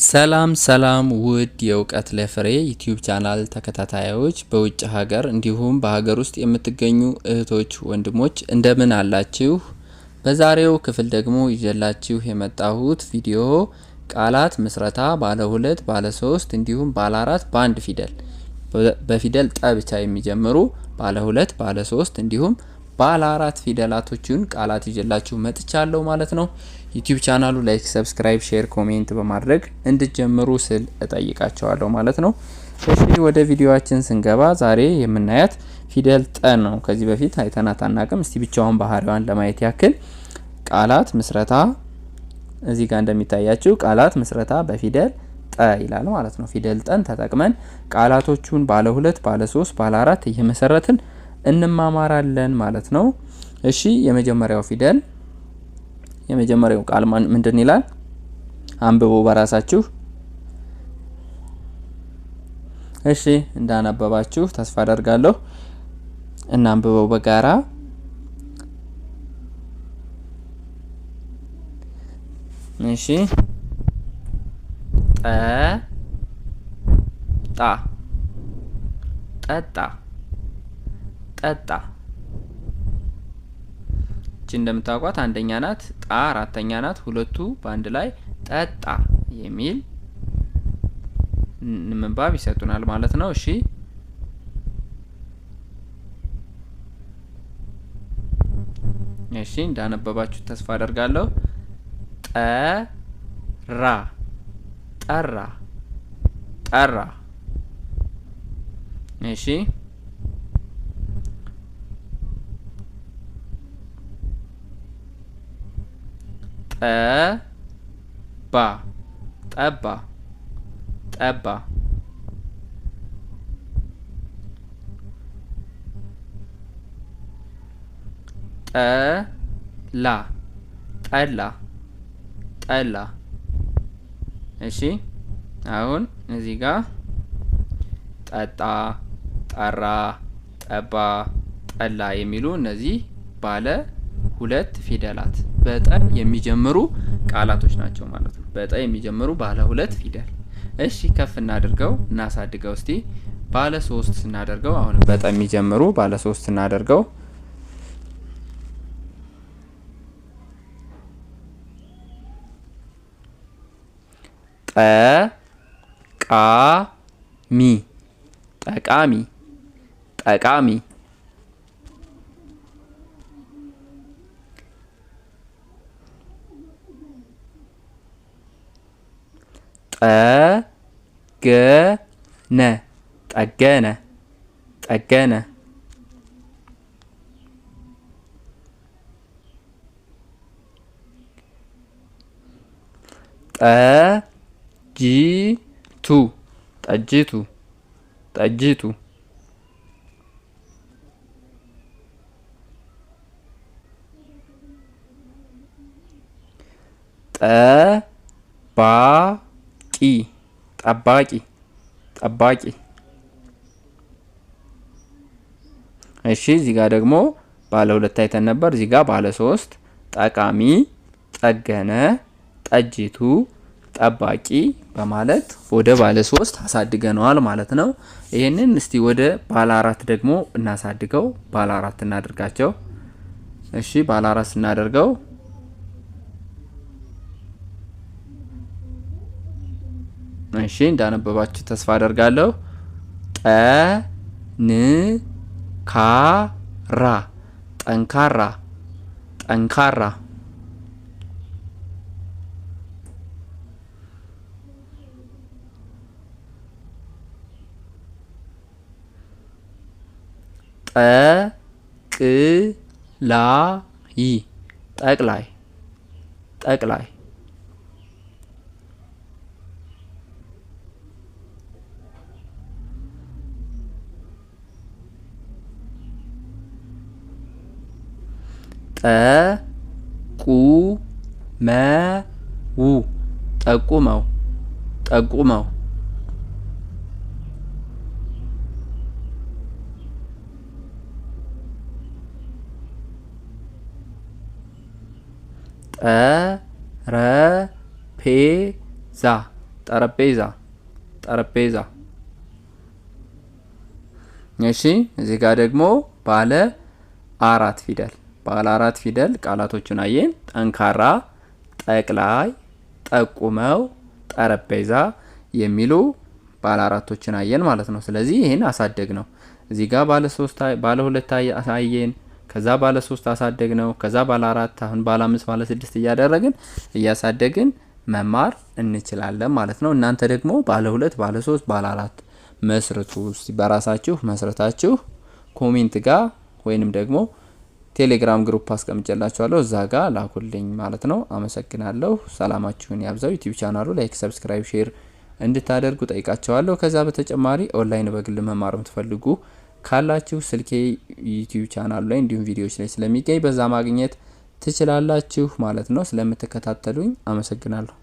ሰላም ሰላም ውድ የእውቀት ለፍሬ ዩቲዩብ ቻናል ተከታታዮች በውጭ ሀገር እንዲሁም በሀገር ውስጥ የምትገኙ እህቶች ወንድሞች እንደምን አላችሁ? በዛሬው ክፍል ደግሞ ይዤላችሁ የመጣሁት ቪዲዮ ቃላት ምስረታ ባለ 2 ባለ 3 እንዲሁም ባለ 4 በአንድ ፊደል በፊደል ጠ ብቻ የሚጀምሩ ባለ 2 ባለ 3 እንዲሁም ባለ 4 ፊደላቶችን ቃላት ይዤላችሁ መጥቻለሁ ማለት ነው። ዩቲዩብ ቻናሉ ላይክ፣ ሰብስክራይብ፣ ሼር፣ ኮሜንት በማድረግ እንድትጀምሩ ስል እጠይቃቸዋለሁ ማለት ነው። እሺ ወደ ቪዲዮአችን ስንገባ ዛሬ የምናያት ፊደል ጠ ነው። ከዚህ በፊት አይተናት አናቅም። እስቲ ብቻውን ባህሪዋን ለማየት ያክል ቃላት ምስረታ እዚህ ጋር እንደሚታያችሁ ቃላት ምስረታ በፊደል ጠ ይላል ማለት ነው። ፊደል ጠን ተጠቅመን ቃላቶቹን ባለ 2 ባለ 3 ባለ 4 እየመሰረትን እንማማራለን ማለት ነው። እሺ የመጀመሪያው ቃል ምንድን ይላል? አንብቡ በራሳችሁ። እሺ እንዳነበባችሁ ተስፋ አደርጋለሁ። እናንብበው በጋራ። እሺ ጠጣ ጠጣ። እቺ እንደምታውቋት አንደኛ ናት፣ ጣ አራተኛ ናት። ሁለቱ በአንድ ላይ ጠጣ የሚል ምንባብ ይሰጡናል ማለት ነው። እሺ እንዳነበባችሁ ተስፋ አደርጋለሁ። ጠራ ጠራ ጠራ። እሺ ጠባ ጠባ ጠባ። ጠላ ጠላ ጠላ። እሺ አሁን እዚህ ጋር ጠጣ፣ ጠራ፣ ጠባ፣ ጠላ የሚሉ እነዚህ ባለ 2 ፊደላት በጠ የሚጀምሩ ቃላቶች ናቸው ማለት ነው። በጠ የሚጀምሩ ባለ 2 ፊደል። እሺ ከፍ እናድርገው እናሳድገው እስቲ። ባለ 3 ስናደርገው አሁን በጠ የሚጀምሩ ባለ 3 ስናደርገው ጠቃሚ ጠቃሚ ጠቃሚ። ጠገነ ጠገነ ጠገነ። ጠጅቱ ጠጅቱ ጠጅቱ። ጠባቂ ጠባቂ ጠባቂ። እሺ እዚህ ጋር ደግሞ ባለ 2 አይተን ነበር። እዚህ ጋር ባለ 3 ጠቃሚ፣ ጠገነ፣ ጠጅቱ፣ ጠባቂ በማለት ወደ ባለ 3 አሳድገነዋል ማለት ነው። ይሄንን እስቲ ወደ ባለ 4 ደግሞ እናሳድገው። ባለ 4 እናድርጋቸው። እሺ ባለ 4 ስናደርገው እሺ እንዳነበባችሁ ተስፋ አደርጋለሁ። ጠንካራ ጠንካራ ጠንካራ። ጠቅላይ ጠቅላይ ጠቅላይ። ጠቁመው ጠቁመው ጠቁመው። ጠረጴዛ ጠረጴዛ ጠረጴዛ። እሺ እዚህ ጋር ደግሞ ባለ 4 ፊደል ባለ 4 ፊደል ቃላቶቹን አየን። ጠንካራ፣ ጠቅላይ፣ ጠቁመው፣ ጠረጴዛ የሚሉ ባለ 4ቶችን አየን ማለት ነው። ስለዚህ ይሄን አሳደግ ነው። እዚህ ጋር ባለ 3 ባለ 2 አየን። ከዛ ባለ 3 አሳደግ ነው። ከዛ ባለ 4 አሁን ባለ 5 ባለ 6 እያደረግን እያሳደግን መማር እንችላለን ማለት ነው። እናንተ ደግሞ ባለ 2 ባለ 3 ባለ 4 መስርቱ። በራሳችሁ መስረታችሁ ኮሜንት ጋር ወይንም ደግሞ ቴሌግራም ግሩፕ አስቀምጬላችኋለሁ እዛ ጋር ላኩልኝ ማለት ነው። አመሰግናለሁ። ሰላማችሁን ያብዛው። ዩቲዩብ ቻናሉ ላይክ፣ ሰብስክራይብ፣ ሼር እንድታደርጉ ጠይቃችኋለሁ። ከዛ በተጨማሪ ኦንላይን በግል መማር የምትፈልጉ ካላችሁ ስልኬ ዩቲዩብ ቻናሉ ላይ እንዲሁም ቪዲዮዎች ላይ ስለሚገኝ በዛ ማግኘት ትችላላችሁ ማለት ነው። ስለምትከታተሉኝ አመሰግናለሁ።